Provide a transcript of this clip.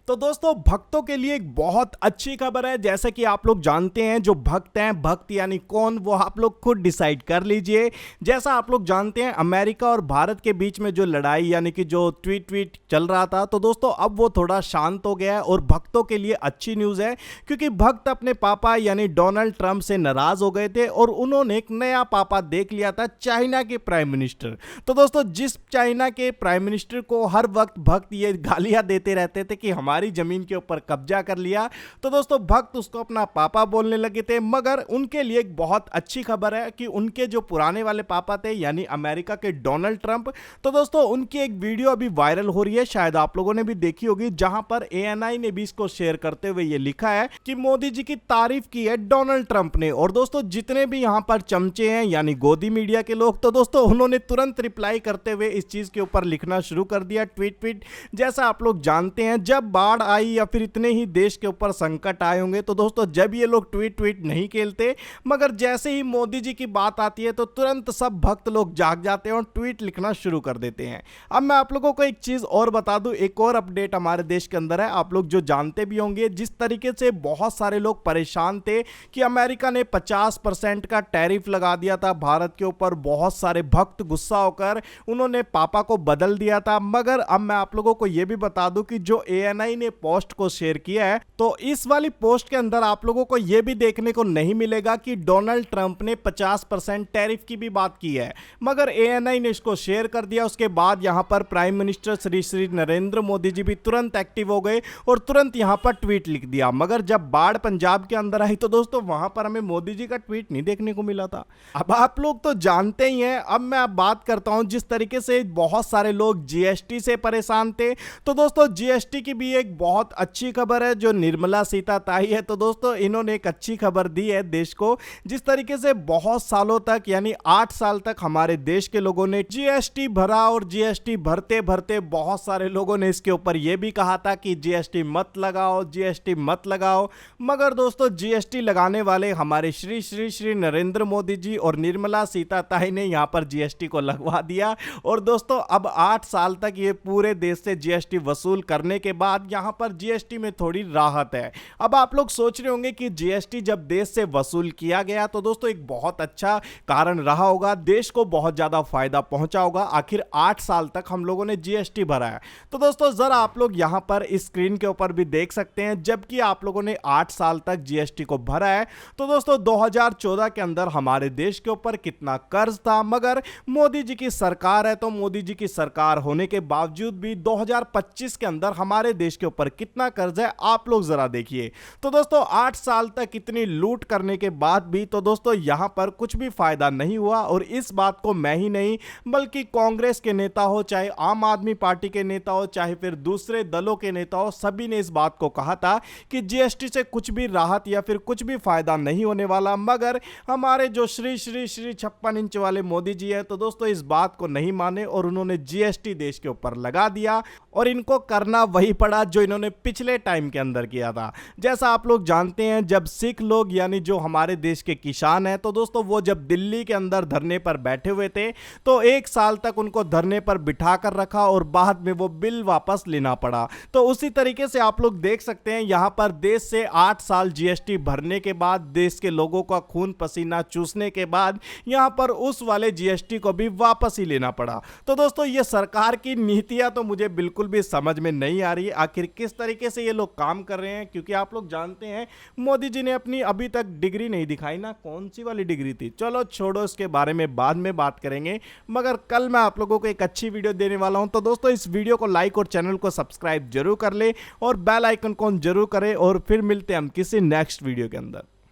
तो दोस्तों भक्तों के लिए एक बहुत अच्छी खबर है। जैसे कि आप लोग जानते हैं जो भक्त हैं, भक्त यानी कौन वो आप लोग खुद डिसाइड कर लीजिए। जैसा आप लोग जानते हैं अमेरिका और भारत के बीच में जो लड़ाई यानी कि जो ट्वीट चल रहा था, तो दोस्तों अब वो थोड़ा शांत हो गया है और भक्तों के लिए अच्छी न्यूज़ है, क्योंकि भक्त अपने पापा यानी डोनाल्ड ट्रंप से नाराज हो गए थे और उन्होंने एक नया पापा देख लिया था, चाइना के प्राइम मिनिस्टर। तो दोस्तों जिस चाइना के प्राइम मिनिस्टर को हर वक्त भक्त ये गालियां देते रहते थे कि हमारी जमीन के ऊपर कब्जा कर लिया, तो दोस्तों भक्त उसको अपना पापा बोलने लगे थे। मगर उनके लिए एक बहुत अच्छी खबर है कि उनके जो पुराने वाले पापा थे यानी अमेरिका के डोनाल्ड ट्रंप, तो दोस्तों उनकी एक वीडियो अभी वायरल हो रही है, शायद आप लोगों ने भी देखी होगी, जहां पर ANI ने भी इसको शेयर करते हुए ये लिखा है कि मोदी जी की तारीफ की है डोनाल्ड ट्रंप ने। और दोस्तों जितने भी यहां पर चमचे हैं यानी गोदी मीडिया के लोग, तो दोस्तों उन्होंने तुरंत रिप्लाई करते हुए इस चीज के ऊपर लिखना शुरू कर दिया ट्वीट। जैसा आप लोग जानते हैं जब बाढ़ आई या फिर इतने ही देश के ऊपर संकट आए होंगे, तो दोस्तों जब ये लोग ट्वीट नहीं खेलते, मगर जैसे ही मोदी जी की बात आती है तो तुरंत सब भक्त लोग जाग जाते हैं और ट्वीट लिखना शुरू कर देते हैं। अब मैं आप लोगों को एक चीज और बता दूं, एक और अपडेट हमारे देश के अंदर है, आप लोग जो जानते भी होंगे, जिस तरीके से बहुत सारे लोग परेशान थे कि अमेरिका ने 50% का टैरिफ लगा दिया था भारत के ऊपर, बहुत सारे भक्त गुस्सा होकर उन्होंने पापा को बदल दिया था। मगर अब मैं आप लोगों को यह भी बता दूं कि जो ANI ने पोस्ट को शेयर किया है, तो इस वाली पोस्ट के अंदर आप लोगों को यह भी देखने को नहीं मिलेगा कि डोनाल्ड ट्रंप ने 50% टैरिफ की भी बात की है, मगर ANI ने इसको शेयर कर दिया। उसके बाद यहां पर प्राइम मिनिस्टर श्री नरेंद्र मोदी जी भी तुरंत एक्टिव हो गए और तुरंत यहां पर ट्वीट लिख दिया। मगर जब बाढ़ पंजाब के अंदर आई तो दोस्तों वहां पर हमें मोदी जी का ट्वीट नहीं देखने को मिला था। अब आप लोग तो जानते ही हैं, अब मैं बात करता हूं जिस तरीके से बहुत सारे लोग GST से परेशान थे, तो दोस्तों GST की भी एक बहुत अच्छी खबर है जो निर्मला सीताताई है। तो दोस्तों इन्होंने एक अच्छी खबर दी है देश को। जिस तरीके से बहुत सालों तक यानी 8 साल तक हमारे देश के लोगों ने GST भरा और GST भरते भरते बहुत सारे लोगों ने इसके ऊपर यह भी कहा था कि GST मत लगाओ, GST मत लगाओ। मगर दोस्तों GST लगाने वाले हमारे श्री नरेंद्र मोदी जी और निर्मला सीताताई ने यहां पर GST को लगवा दिया। और दोस्तों अब 8 साल तक ये पूरे देश से GST वसूल करने के बाद यहां पर GST में थोड़ी राहत है। अब आप लोग सोच रहे होंगे कि GST जब देश से वसूल किया गया तो दोस्तों एक बहुत अच्छा कारण रहा होगा, देश को बहुत ज्यादा फायदा पहुंचा होगा। आखिर 8 साल तक हम लोगों ने GST भरा है। तो दोस्तों जरा आप लोग यहां पर इस स्क्रीन के ऊपर भी देख सकते हैं, जबकि आप लोगों ने 8 साल तक GST को भरा है, तो दोस्तों 2014 के अंदर हमारे देश के ऊपर कितना कर्ज था। मगर मोदी जी की सरकार है, तो मोदी जी की सरकार होने के बावजूद भी 2025 के अंदर हमारे देश के ऊपर कितना कर्ज है आप लोग जरा देखिए। तो दोस्तों 8 साल तक इतनी लूट करने के बाद भी तो दोस्तों यहां पर कुछ भी फायदा नहीं हुआ। और इस बात को मैं ही नहीं बल्कि कांग्रेस के नेता हो, चाहे आम आदमी पार्टी के नेता हो, चाहे फिर दूसरे दलों के नेता हो, सभी ने इस बात को कहा था कि GST से कुछ भी राहत या फिर कुछ भी फायदा नहीं होने वाला। मगर हमारे जो श्री 56 इंच वाले मोदी जी है, तो दोस्तों इस बात को नहीं माने और उन्होंने GST देश के ऊपर लगा दिया और इनको करना वही पड़ा जो इन्होंने पिछले टाइम के अंदर किया था। जैसा आप लोग जानते हैं जब सिख लोग यानी जो हमारे देश के किसान हैं, तो दोस्तों वो जब दिल्ली के अंदर धरने पर बैठे हुए थे तो 1 साल तक उनको धरने पर बिठा कर रखा और बाद में वो बिल वापस लेना पड़ा। तो उसी तरीके से आप लोग देख सकते हैं यहां पर देश से 8 साल GST भरने के बाद, देश के लोगों का खून पसीना चूसने के बाद यहां पर उस वाले GST को भी वापस ही लेना पड़ा। तो दोस्तों ये सरकार की नीतियां तो मुझे बिल्कुल भी समझ में नहीं आ रही, आखिर किस तरीके से ये लोग काम कर रहे हैं। क्योंकि आप लोग जानते हैं मोदी जी ने अपनी अभी तक डिग्री नहीं दिखाई ना, कौन सी वाली डिग्री थी, चलो छोड़ो, इसके बारे में बाद में बात करेंगे। मगर कल मैं आप लोगों को एक अच्छी वीडियो देने वाला हूं, तो दोस्तों इस वीडियो को लाइक और चैनल को सब्सक्राइब जरूर कर ले और बेल आइकन को जरूर करें। और फिर मिलते हैं हम किसी नेक्स्ट वीडियो के अंदर।